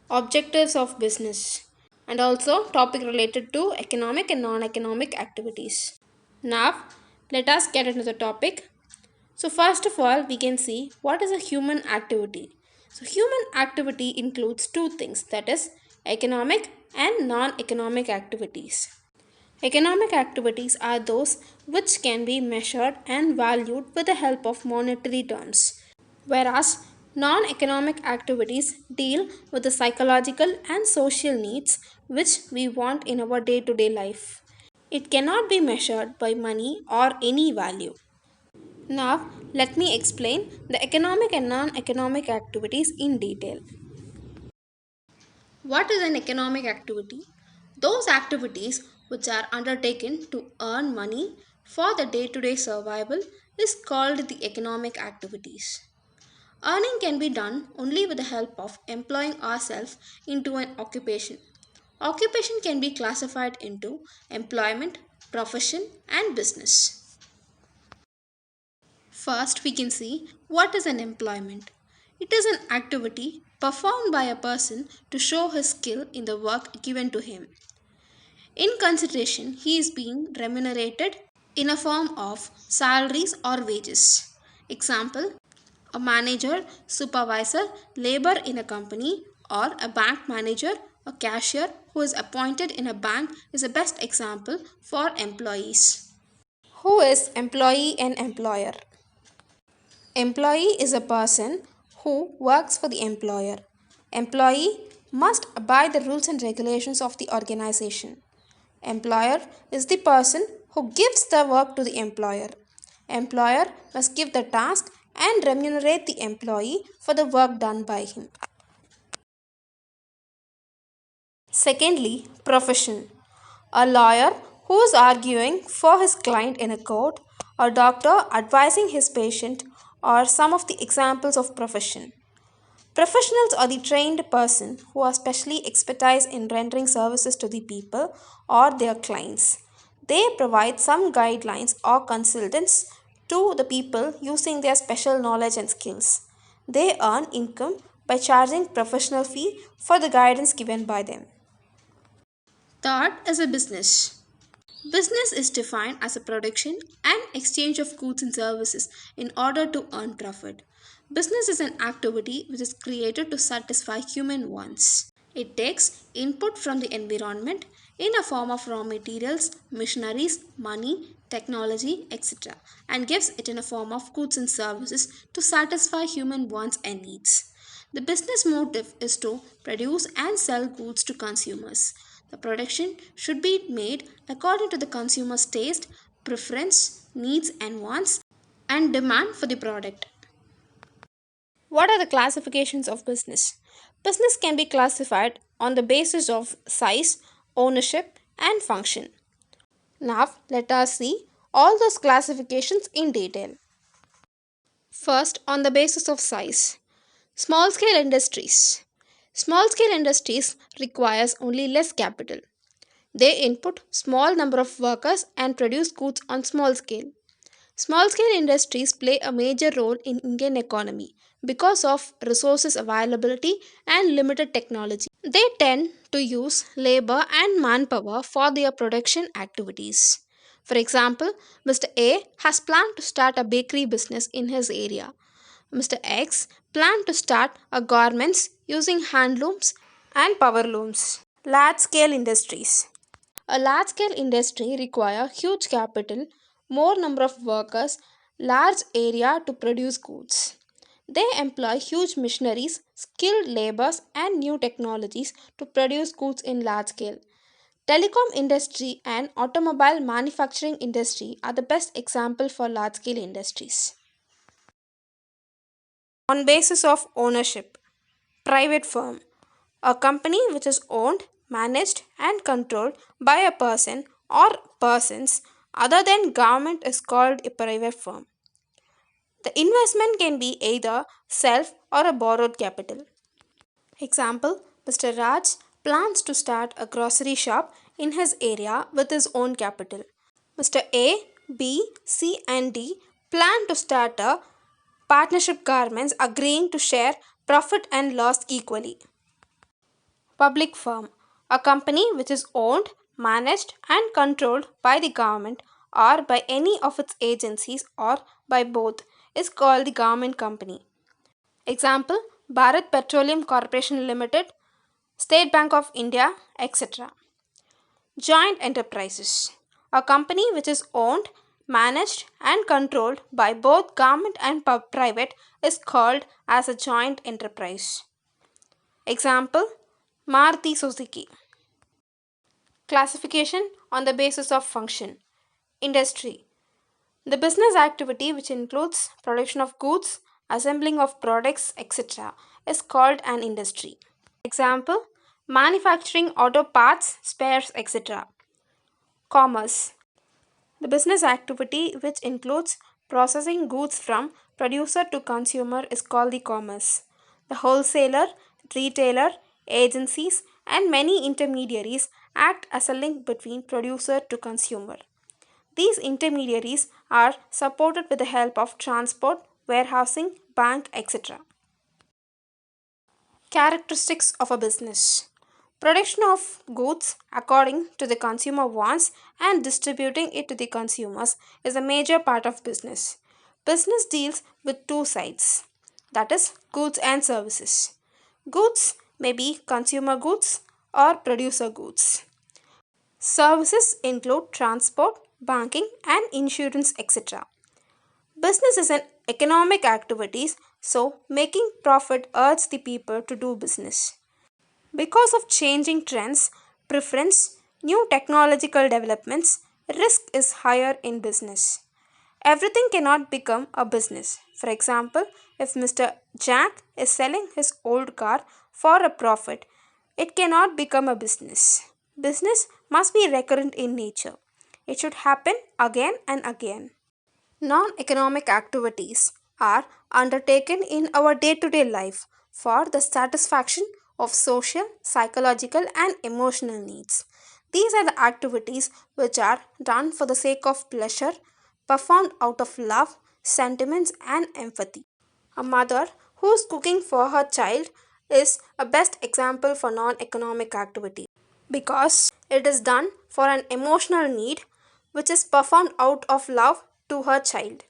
objectives of business, and also topic related to economic and non-economic activities. Now, let us get into the topic. So, first of all, we can see what is a human activity. So, human activity includes two things, that is, economic and non economic activities. Economic activities are those which can be measured and valued with the help of monetary terms, whereas non economic activities deal with the psychological and social needs which we want in our day to day life. It cannot be measured by money or any value. Now, let me explain the economic and non economic activities in detail. What is an economic activity? Those activities which are undertaken to earn money for the day to day survival is called the economic activities. Earning can be done only with the help of employing ourselves into an occupation. Occupation can be classified into employment, profession, and business. First, we can see what is an employment. It is an activity performed by a person to show his skill in the work given to him. In consideration, he is being remunerated in a form of salaries or wages. Example, a manager, supervisor, labor in a company, or a bank manager, a cashier who is appointed in a bank is the best example for employees. Who is employee and employer? Employee is a person who works for the employer. Employee must abide the rules and regulations of the organization. Employer is the person who gives the work to the employer. Employer must give the task and remunerate the employee for the work done by him. Secondly, profession. A lawyer who is arguing for his client in a court, a doctor advising his patient, are some of the examples of profession. Professionals are the trained person who are specially expertise in rendering services to the people or their clients. They provide some guidelines or consultants to the people using their special knowledge and skills. They earn income by charging professional fee for the guidance given by them. Third is a business. Business is defined as a production and exchange of goods and services in order to earn profit. Business is an activity which is created to satisfy human wants. It takes input from the environment in a form of raw materials, machineries, money, technology, etc., and gives it in a form of goods and services to satisfy human wants and needs. The business motive is to produce and sell goods to consumers. The production should be made according to the consumer's taste, preference, needs, and wants, and demand for the product. What are the classifications of business? Business can be classified on the basis of size, ownership, and function. Now, let us see all those classifications in detail. First, on the basis of size. Small scale industries. Small scale industries requires only less capital. They input small number of workers and produce goods on small scale. Small scale industries play a major role in Indian economy because of resources availability and limited technology. They tend to use labor and manpower for their production activities. For example, Mr. A has planned to start a bakery business in his area. Mr. X planned to start a garments using handlooms and power looms. Large scale industries. A large scale industry require huge capital, more number of workers, large area to produce goods. They employ huge machineries, skilled laborers and new technologies to produce goods in large scale. Telecom industry and automobile manufacturing industry are the best example for large scale industries. On basis of ownership, private firm, a company which is owned, managed and controlled by a person or persons other than government is called a private firm. The investment can be either self or a borrowed capital. Example, Mr. Raj plans to start a grocery shop in his area with his own capital. Mr. A, B, C and D plan to start a partnership garments agreeing to share profit and loss equally. Public firm, a company which is owned, managed, and controlled by the government or by any of its agencies or by both, is called the government company. Example: Bharat Petroleum Corporation Limited, State Bank of India, etc. Joint enterprises, a company which is owned, managed, and controlled by both government and private, is called as a joint enterprise. Example: Maruti Suzuki. Classification on the basis of function. Industry, the business activity which includes production of goods, assembling of products, etc., is called an industry. Example: manufacturing auto parts, spares, etc. Commerce, the business activity which includes processing goods from producer to consumer is called the commerce. The wholesaler, retailer, agencies, and many intermediaries act as a link between producer to consumer. These intermediaries are supported with the help of transport, warehousing, bank, etc. Characteristics of a business: production of goods according to the consumer wants and distributing it to the consumers is a major part of business. Business deals with two sides, that is, goods and services. Goods may be consumer goods or producer goods. Services include transport, banking, and insurance, etc. Business is an economic activities, so making profit urges the people to do business. Because of changing trends, preference, new technological developments, risk is higher in business. Everything cannot become a business. For example, if Mr. Jack is selling his old car for a profit, it cannot become a business. Business must be recurrent in nature. It should happen again and again. Non economic activities are undertaken in our day to day life for the satisfaction of social, psychological, and emotional needs. These are the activities which are done for the sake of pleasure, performed out of love, sentiments, and empathy. A mother who is cooking for her child is a best example for non economic activity because it is done for an emotional need which is performed out of love to her child.